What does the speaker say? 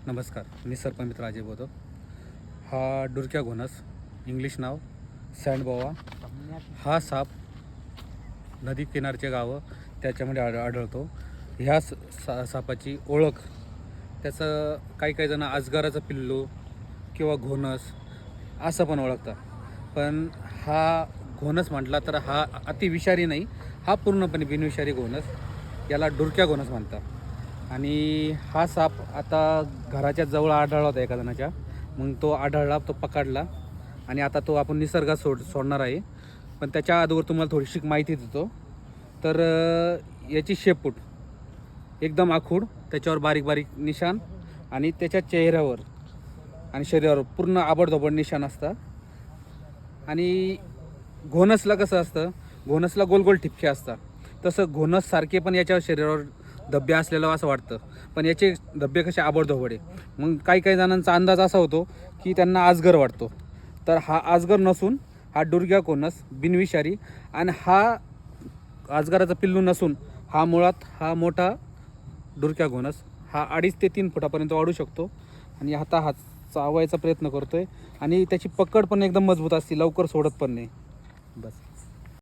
नमस्कार, मी सरपंच राजे बोधो. हा डुरक्या घोणस, इंग्लिश नाव सँडबोआ. हा साप नदी किनारचे गावं त्याच्यामध्ये आढळतो. ह्या सापाची ओळख त्याचं काही जण अजगराचं पिल्लू किंवा घोणस असं पण ओळखतात. पण हा घोणस म्हटला तर हा अतिविषारी नाही, हा पूर्णपणे बिनविषारी घोणस, याला डुरक्या घोणस म्हणतात. आणि हा साप आता घराच्या जवळ आढळला होता एका जणाच्या, मग तो आढळला, तो पकडला आणि आता तो आपण निसर्गात सोडणार आहे. पण त्याच्या अगोदर तुम्हाला थोडीशी माहिती देतो. तर याची शेपूट एकदम आखूड, त्याच्यावर बारीक बारीक निशाण आणि त्याच्या चेहऱ्यावर आणि शरीरावर पूर्ण आबडधोबड निशाण असतात. आणि घोणसला कसं असतं, घोणसला गोल गोल ठिपके असतात, तसं घोणससारखे पण याच्या शरीरावर धब्बे असलेलं असं वाटतं, पण याचे धब्बे कसे आबडधोबड आहे. मग काही जणांचा अंदाज असा होतो की त्यांना आजगर वाटतो, तर हा आजगर नसून हा डुरक्या घोणस बिनविषारी, आणि हा आजगराचा पिल्लू नसून हा मुळात हा मोठा डुरक्या घोणस. हा 2.5 ते 3 फुटापर्यंत वाढू शकतो आणि आता हा चावायचा प्रयत्न करतोय आणि त्याची पकड पण एकदम मजबूत असते, लवकर सोडत पण नाही. बस.